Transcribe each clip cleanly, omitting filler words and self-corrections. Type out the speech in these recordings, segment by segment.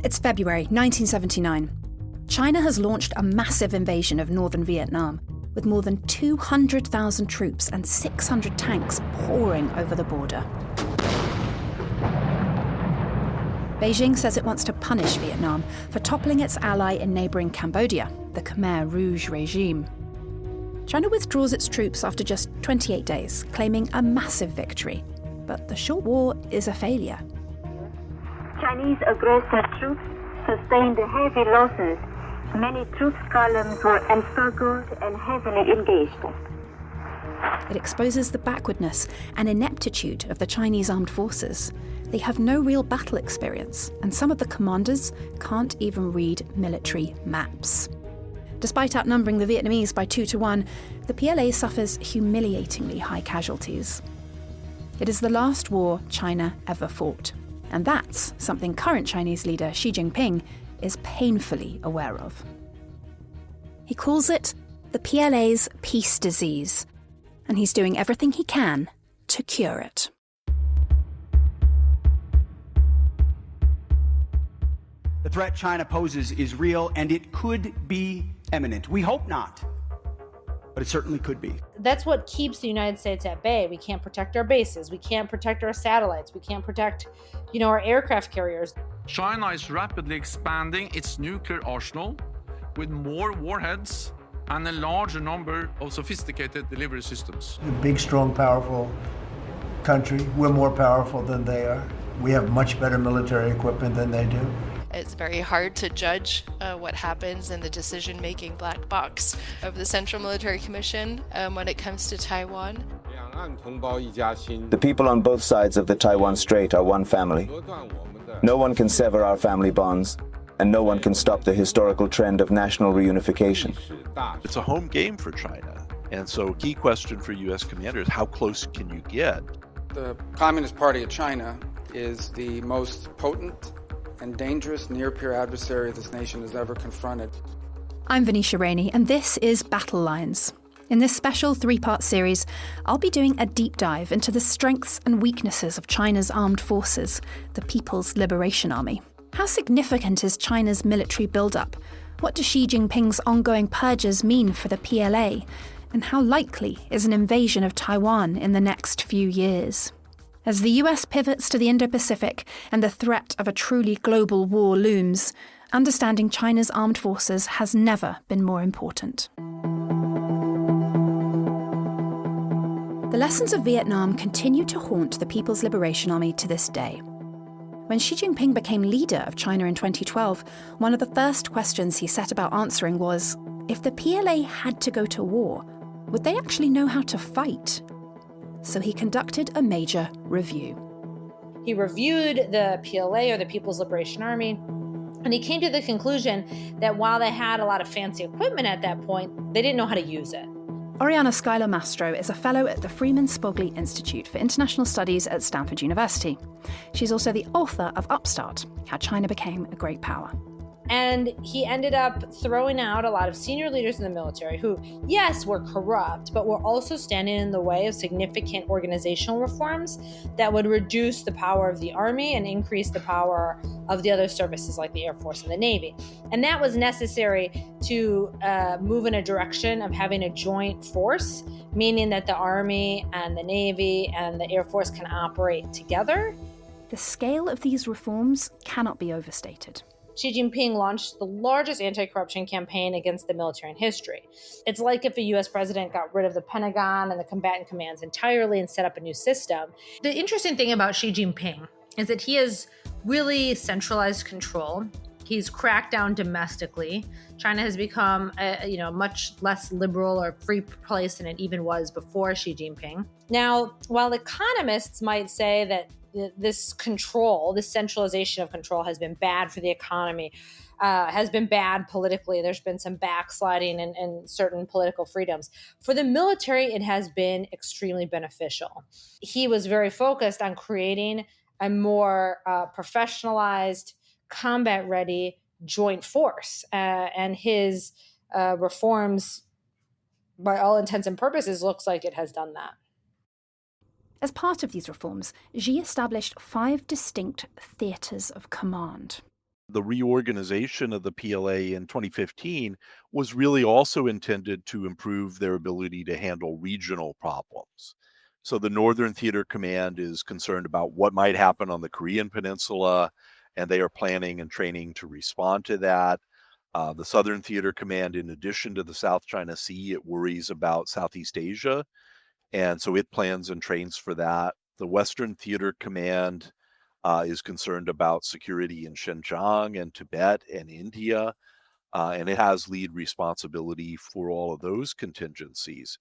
It's February 1979. China has launched a massive invasion of northern Vietnam, with more than 200,000 troops and 600 tanks pouring over the border. Beijing says it wants to punish Vietnam for toppling its ally in neighbouring Cambodia, the Khmer Rouge regime. China withdraws its troops after just 28 days, claiming a massive victory. But the short war is a failure. Chinese aggressive troops sustained heavy losses. Many troops columns were encircled and heavily engaged. It exposes the backwardness and ineptitude of the Chinese armed forces. They have no real battle experience, and some of the commanders can't even read military maps. Despite outnumbering the Vietnamese by 2-1, the PLA suffers humiliatingly high casualties. It is the last war China ever fought, and that's something current Chinese leader Xi Jinping is painfully aware of. He calls it the PLA's peace disease, and he's doing everything he can to cure it. The threat China poses is real, and it could be imminent. We hope not, but it certainly could be. That's what keeps the United States at bay. We can't protect our bases. We can't protect our satellites. We can't protect, our aircraft carriers. China is rapidly expanding its nuclear arsenal with more warheads and a larger number of sophisticated delivery systems. A big, strong, powerful country. We're more powerful than they are. We have much better military equipment than they do. It's very hard to judge what happens in the decision-making black box of the Central Military Commission when it comes to Taiwan. The people on both sides of the Taiwan Strait are one family. No one can sever our family bonds, and no one can stop the historical trend of national reunification. It's a home game for China, and so a key question for U.S. commanders, how close can you get? The Communist Party of China is the most potent and dangerous near-peer adversary this nation has ever confronted. I'm Venetia Rainey, and this is Battle Lines. In this special 3-part series, I'll be doing a deep dive into the strengths and weaknesses of China's armed forces, the People's Liberation Army. How significant is China's military buildup? What do Xi Jinping's ongoing purges mean for the PLA? And how likely is an invasion of Taiwan in the next few years? As the US pivots to the Indo-Pacific and the threat of a truly global war looms, understanding China's armed forces has never been more important. The lessons of Vietnam continue to haunt the People's Liberation Army to this day. When Xi Jinping became leader of China in 2012, one of the first questions he set about answering was, if the PLA had to go to war, would they actually know how to fight? So he conducted a major review. He reviewed the PLA, or the People's Liberation Army, and he came to the conclusion that while they had a lot of fancy equipment at that point, they didn't know how to use it. Oriana Schuyler Mastro is a fellow at the Freeman Spogli Institute for International Studies at Stanford University. She's also the author of Upstart, How China Became a Great Power. And he ended up throwing out a lot of senior leaders in the military who, yes, were corrupt, but were also standing in the way of significant organizational reforms that would reduce the power of the Army and increase the power of the other services like the Air Force and the Navy. And that was necessary to move in a direction of having a joint force, meaning that the Army and the Navy and the Air Force can operate together. The scale of these reforms cannot be overstated. Xi Jinping launched the largest anti-corruption campaign against the military in history. It's like if a US president got rid of the Pentagon and the combatant commands entirely and set up a new system. The interesting thing about Xi Jinping is that he has really centralized control. He's cracked down domestically. China has become a much less liberal or free place than it even was before Xi Jinping. Now, while economists might say that this control, this centralization of control has been bad for the economy, has been bad politically. There's been some backsliding in certain political freedoms. For the military, it has been extremely beneficial. He was very focused on creating a more professionalized, combat-ready joint force. And his reforms, by all intents and purposes, looks like it has done that. As part of these reforms, Xi established 5 distinct theatres of command. The reorganization of the PLA in 2015 was really also intended to improve their ability to handle regional problems. So the Northern Theater Command is concerned about what might happen on the Korean Peninsula, and they are planning and training to respond to that. The Southern Theater Command, in addition to the South China Sea, it worries about Southeast Asia, and so it plans and trains for that. The Western Theater Command is concerned about security in Xinjiang and Tibet and India, and it has lead responsibility for all of those contingencies.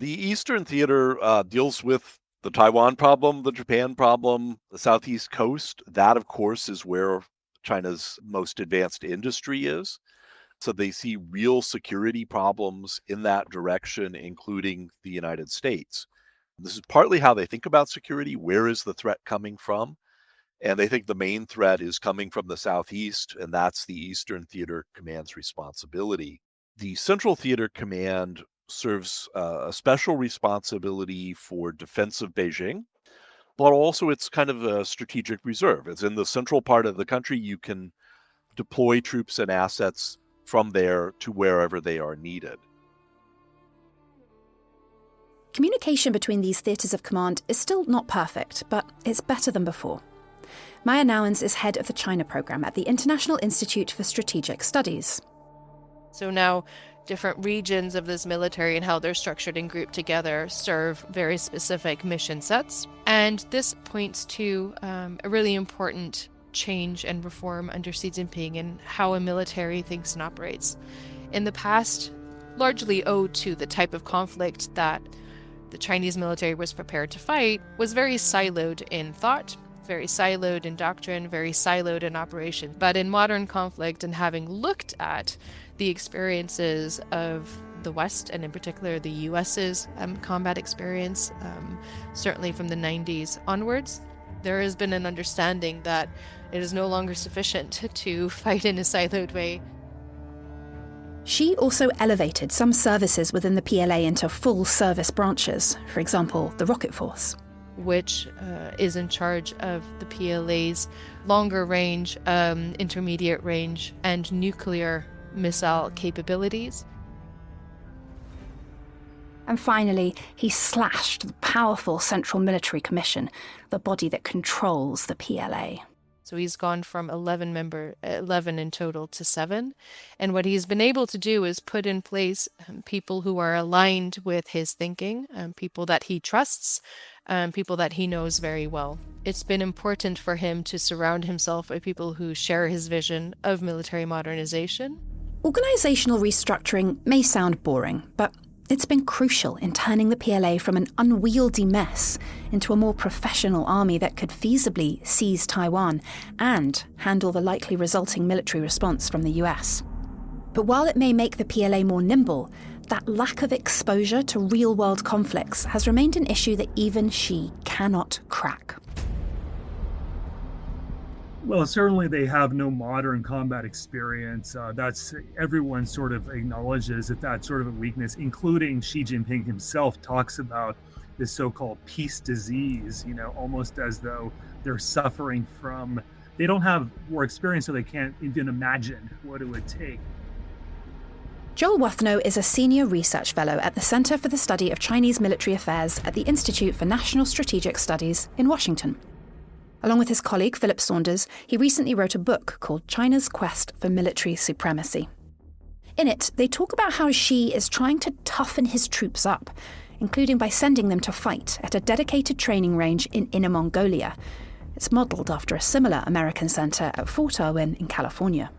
The Eastern Theater deals with the Taiwan problem, the Japan problem, the Southeast Coast. That, of course, is where China's most advanced industry is. So they see real security problems in that direction, including the United States. This is partly how they think about security. Where is the threat coming from? And they think the main threat is coming from the Southeast, and that's the Eastern Theater Command's responsibility. The Central Theater Command serves a special responsibility for defense of Beijing, but also it's kind of a strategic reserve. It's in the central part of the country. You can deploy troops and assets from there to wherever they are needed. Communication between these theatres of command is still not perfect, but it's better than before. Maya Nowens is head of the China program at the International Institute for Strategic Studies. So now different regions of this military and how they're structured and grouped together serve very specific mission sets. And this points to a really important change and reform under Xi Jinping in how a military thinks and operates. In the past, largely owed to the type of conflict that the Chinese military was prepared to fight, was very siloed in thought, very siloed in doctrine, very siloed in operation. But in modern conflict, and having looked at the experiences of the West, and in particular the US's combat experience, certainly from the 90s onwards, there has been an understanding that it is no longer sufficient to fight in a siloed way. Xi also elevated some services within the PLA into full service branches, for example, the Rocket Force, which is in charge of the PLA's longer range, intermediate range, and nuclear missile capabilities. And finally, he slashed the powerful Central Military Commission, the body that controls the PLA. So he's gone from 11 in total to 7. And what he's been able to do is put in place people who are aligned with his thinking, people that he trusts, people that he knows very well. It's been important for him to surround himself with people who share his vision of military modernization. Organisational restructuring may sound boring, but it's been crucial in turning the PLA from an unwieldy mess into a more professional army that could feasibly seize Taiwan and handle the likely resulting military response from the US. But while it may make the PLA more nimble, that lack of exposure to real-world conflicts has remained an issue that even Xi cannot crack. Well, certainly they have no modern combat experience. That's everyone sort of acknowledges that that's sort of a weakness, including Xi Jinping himself talks about this so-called peace disease, almost as though they're suffering from, they don't have war experience, so they can't even imagine what it would take. Joel Wathnow is a senior research fellow at the Center for the Study of Chinese Military Affairs at the Institute for National Strategic Studies in Washington. Along with his colleague Philip Saunders, he recently wrote a book called China's Quest for Military Supremacy. In it, they talk about how Xi is trying to toughen his troops up, including by sending them to fight at a dedicated training range in Inner Mongolia. It's modelled after a similar American centre at Fort Irwin in California.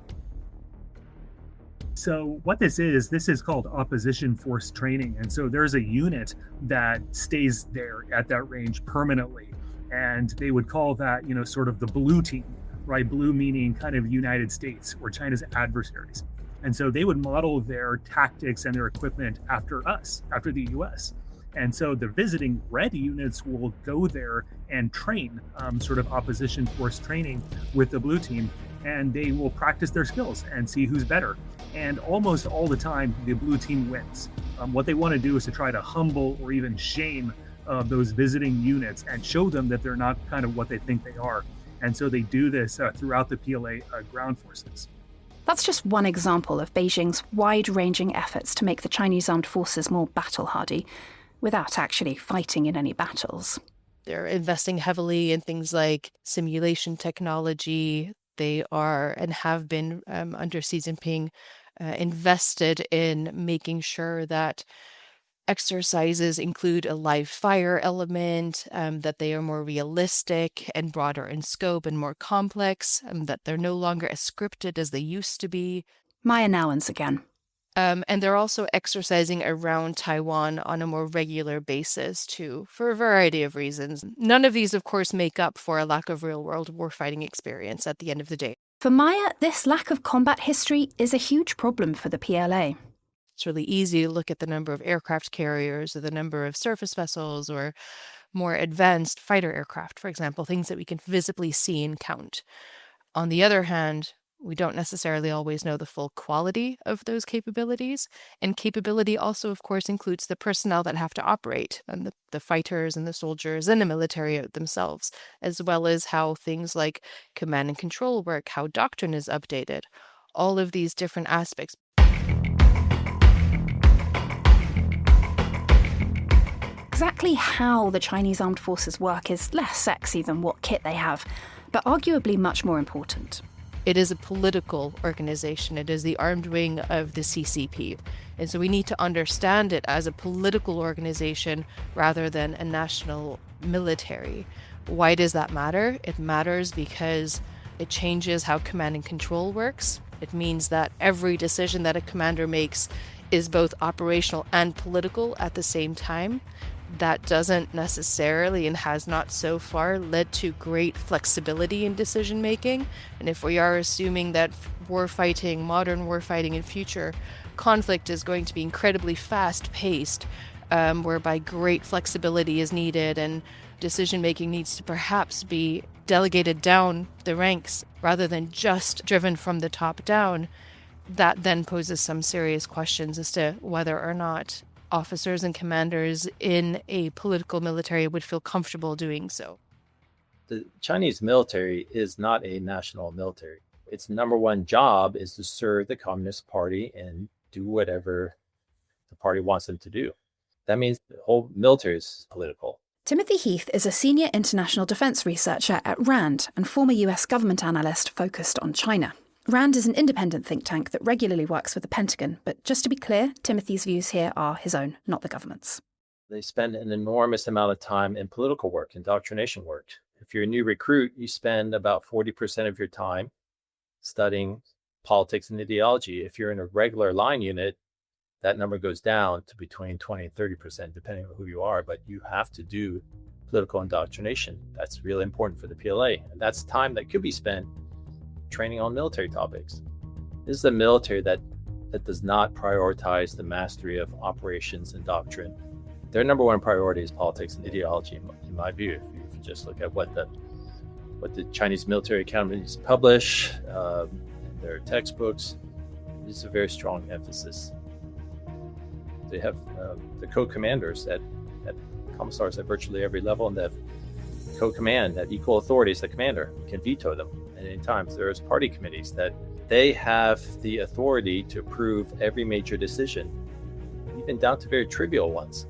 So what this is called opposition force training. And so there's a unit that stays there at that range permanently. And they would call that, sort of the blue team, right? Blue meaning kind of United States or China's adversaries. And so they would model their tactics and their equipment after us, after the US. And so the visiting red units will go there and train sort of opposition force training with the blue team. And they will practice their skills and see who's better. And almost all the time, the blue team wins. What they want to do is to try to humble or even shame those visiting units and show them that they're not kind of what they think they are. And so they do this throughout the PLA ground forces. That's just one example of Beijing's wide-ranging efforts to make the Chinese armed forces more battle-hardy, without actually fighting in any battles. They're investing heavily in things like simulation technology. They are and have been, under Xi Jinping, invested in making sure that exercises include a live fire element, that they are more realistic and broader in scope and more complex, that they're no longer as scripted as they used to be. Maya Nowens again. And they're also exercising around Taiwan on a more regular basis, too, for a variety of reasons. None of these, of course, make up for a lack of real-world warfighting experience at the end of the day. For Maya, this lack of combat history is a huge problem for the PLA. It's really easy to look at the number of aircraft carriers or the number of surface vessels or more advanced fighter aircraft, for example, things that we can visibly see and count. On the other hand, we don't necessarily always know the full quality of those capabilities. And capability also, of course, includes the personnel that have to operate, and the fighters and the soldiers and the military themselves, as well as how things like command and control work, how doctrine is updated, all of these different aspects. Exactly how the Chinese armed forces work is less sexy than what kit they have, but arguably much more important. It is a political organization. It is the armed wing of the CCP. And so we need to understand it as a political organization rather than a national military. Why does that matter? It matters because it changes how command and control works. It means that every decision that a commander makes is both operational and political at the same time. That doesn't necessarily and has not so far led to great flexibility in decision making. And if we are assuming that warfighting, modern warfighting in future conflict is going to be incredibly fast paced, whereby great flexibility is needed and decision making needs to perhaps be delegated down the ranks rather than just driven from the top down, that then poses some serious questions as to whether or not officers and commanders in a political military would feel comfortable doing so. The Chinese military is not a national military. Its number one job is to serve the Communist Party and do whatever the party wants them to do. That means the whole military is political. Timothy Heath is a senior international defence researcher at RAND and former US government analyst focused on China. RAND is an independent think tank that regularly works with the Pentagon, but just to be clear, Timothy's views here are his own, not the government's. They spend an enormous amount of time in political work, indoctrination work. If you're a new recruit, you spend about 40% of your time studying politics and ideology. If you're in a regular line unit, that number goes down to between 20 and 30%, depending on who you are, but you have to do political indoctrination. That's really important for the PLA. And that's time that could be spent training on military topics. This is a military that does not prioritize the mastery of operations and doctrine. Their number one priority is politics and ideology, in my view. If you just look at what the Chinese military academies publish, in their textbooks, it's a very strong emphasis. They have the co-commanders at commissars at virtually every level, and they have co-command at equal authority as the commander, can veto them at any time. There's party committees that they have the authority to approve every major decision, even down to very trivial ones.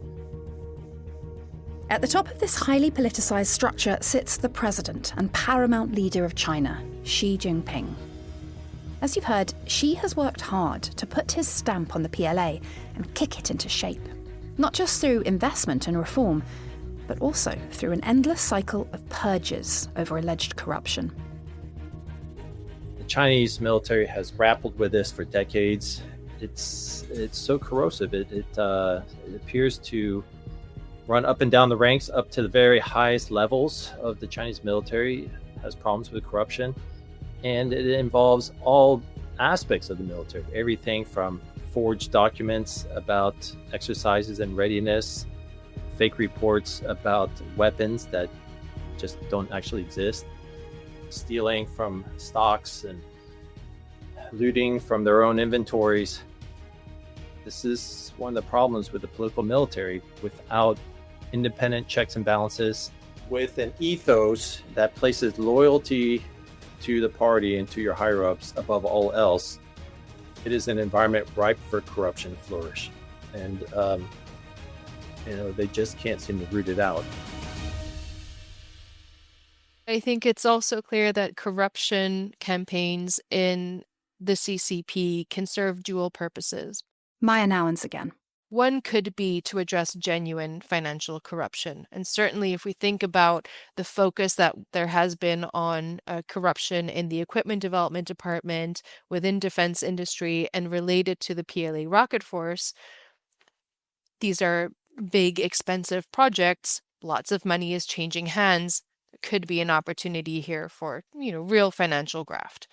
At the top of this highly politicised structure sits the president and paramount leader of China, Xi Jinping. As you've heard, Xi has worked hard to put his stamp on the PLA and kick it into shape, not just through investment and reform, but also through an endless cycle of purges over alleged corruption. The Chinese military has grappled with this for decades. It's so corrosive. It appears to run up and down the ranks up to the very highest levels of the Chinese military, has problems with corruption, and it involves all aspects of the military, everything from forged documents about exercises and readiness, fake reports about weapons that just don't actually exist, stealing from stocks and looting from their own inventories. This is one of the problems with the political military. Without independent checks and balances, with an ethos that places loyalty to the party and to your higher-ups above all else, it is an environment ripe for corruption to flourish. And, they just can't seem to root it out. I think it's also clear that corruption campaigns in the CCP can serve dual purposes. Maya Nowens again. One could be to address genuine financial corruption. And certainly if we think about the focus that there has been on corruption in the equipment development department, within defense industry, and related to the PLA rocket force, these are big, expensive projects. Lots of money is changing hands. There could be an opportunity here for, real financial graft.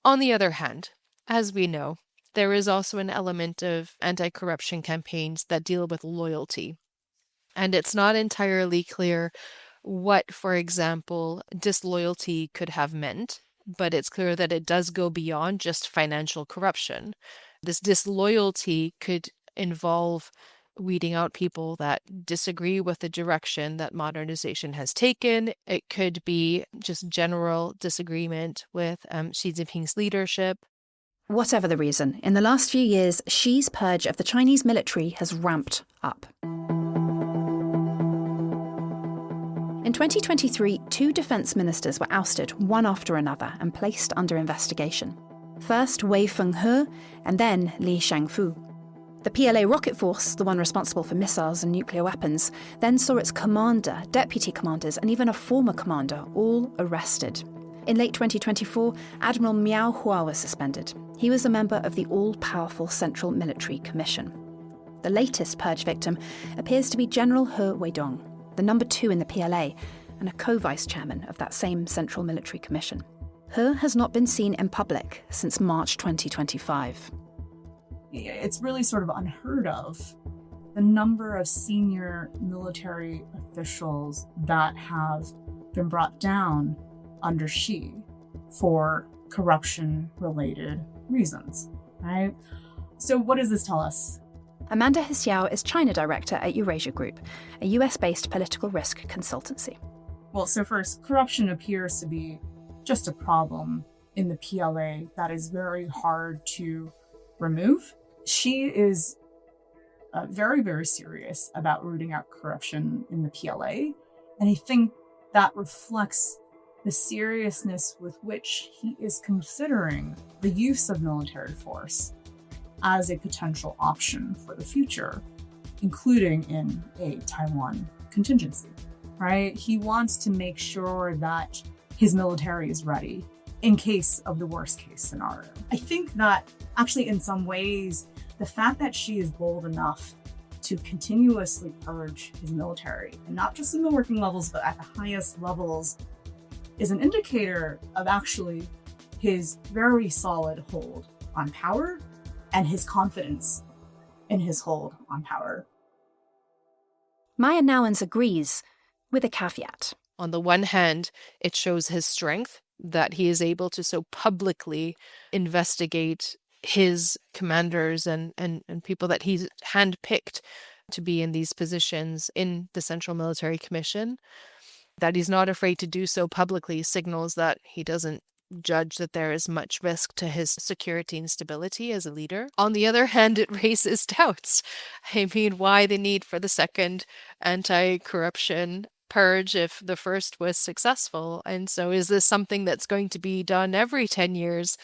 On the other hand, as we know, there is also an element of anti-corruption campaigns that deal with loyalty. And it's not entirely clear what, for example, disloyalty could have meant, but it's clear that it does go beyond just financial corruption. This disloyalty could involve weeding out people that disagree with the direction that modernization has taken. It could be just general disagreement with Xi Jinping's leadership. Whatever the reason, in the last few years, Xi's purge of the Chinese military has ramped up. In 2023, 2 defense ministers were ousted, one after another, and placed under investigation. First Wei Fenghe, and then Li Shangfu. The PLA rocket force, the one responsible for missiles and nuclear weapons, then saw its commander, deputy commanders, and even a former commander all arrested. In late 2024, Admiral Miao Hua was suspended. He was a member of the all-powerful Central Military Commission. The latest purge victim appears to be General He Weidong, the number 2 in the PLA, and a co-vice chairman of that same Central Military Commission. He has not been seen in public since March 2025. It's really sort of unheard of, the number of senior military officials that have been brought down under Xi for corruption-related reasons, right? So what does this tell us? Amanda Hsiao is China director at Eurasia Group, a US-based political risk consultancy. Well, so first, corruption appears to be just a problem in the PLA that is very hard to remove. Xi is very, very serious about rooting out corruption in the PLA, and I think that reflects the seriousness with which he is considering the use of military force as a potential option for the future, including in a Taiwan contingency, right? He wants to make sure that his military is ready in case of the worst case scenario. I think that actually in some ways, the fact that Xi is bold enough to continuously purge his military, and not just in the working levels, but at the highest levels, is an indicator of actually his very solid hold on power and his confidence in his hold on power. Maya Nowens agrees, with a caveat. On the one hand, it shows his strength that he is able to so publicly investigate his commanders and people that he's handpicked to be in these positions in the Central Military Commission. That he's not afraid to do so publicly signals that he doesn't judge that there is much risk to his security and stability as a leader. On the other hand, it raises doubts. I mean, why the need for the second anti-corruption purge if the first was successful? And so is this something that's going to be done every 10 years?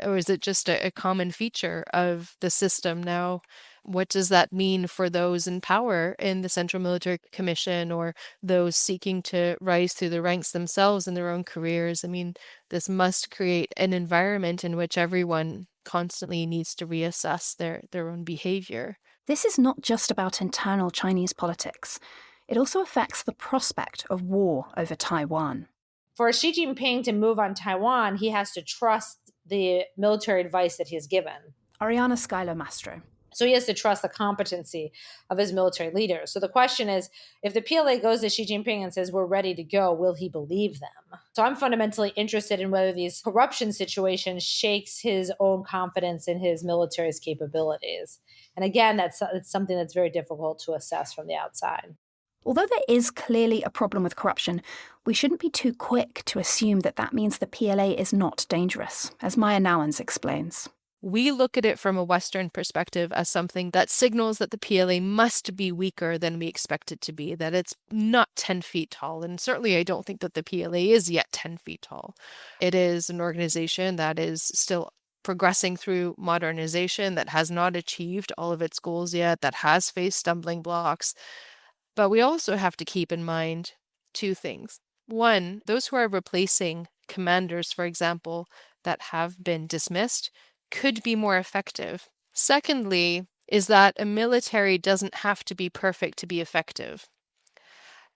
Or is it just a common feature of the system now? What does that mean for those in power in the Central Military Commission or those seeking to rise through the ranks themselves in their own careers? I mean, this must create an environment in which everyone constantly needs to reassess their own behavior. This is not just about internal Chinese politics. It also affects the prospect of war over Taiwan. For Xi Jinping to move on Taiwan, he has to trust the military advice that he has given. Ariana Schuyler-Mastro. So he has to trust the competency of his military leaders. So the question is, if the PLA goes to Xi Jinping and says, we're ready to go, will he believe them? So I'm fundamentally interested in whether these corruption situations shakes his own confidence in his military's capabilities. And again, that's something that's very difficult to assess from the outside. Although there is clearly a problem with corruption, we shouldn't be too quick to assume that that means the PLA is not dangerous, as Maya Nowens explains. We look at it from a Western perspective as something that signals that the PLA must be weaker than we expect it to be, that it's not 10 feet tall. And certainly I don't think that the PLA is yet 10 feet tall. It is an organization that is still progressing through modernization, that has not achieved all of its goals yet, that has faced stumbling blocks. But we also have to keep in mind two things. One, those who are replacing commanders, for example, that have been dismissed, could be more effective. Secondly, is that a military doesn't have to be perfect to be effective.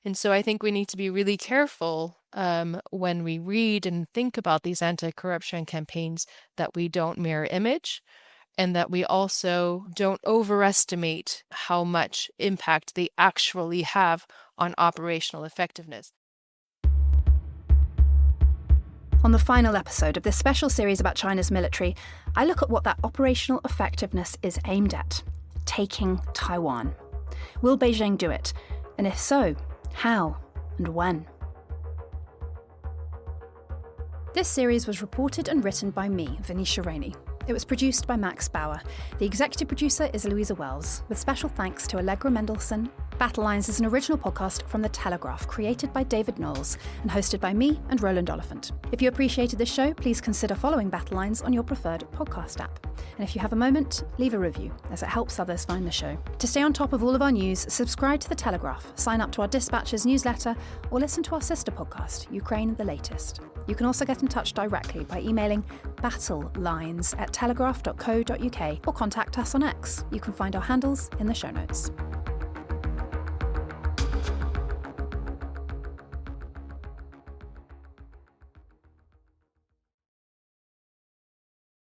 And so I think we need to be really careful when we read and think about these anti-corruption campaigns that we don't mirror image, and that we also don't overestimate how much impact they actually have on operational effectiveness. On the final episode of this special series about China's military, I look at what that operational effectiveness is aimed at: taking Taiwan. Will Beijing do it? And if so, how and when? This series was reported and written by me, Venetia Rainey. It was produced by Max Bauer. The executive producer is Louisa Wells, with special thanks to Allegra Mendelsohn. Battle Lines is an original podcast from The Telegraph, created by David Knowles and hosted by me and Roland Oliphant. If you appreciated this show, please consider following Battle Lines on your preferred podcast app. And if you have a moment, leave a review, as it helps others find the show. To stay on top of all of our news, subscribe to The Telegraph, sign up to our Dispatches newsletter, or listen to our sister podcast, Ukraine the Latest. You can also get in touch directly by emailing battlelines@telegraph.co.uk or contact us on X. You can find our handles in the show notes.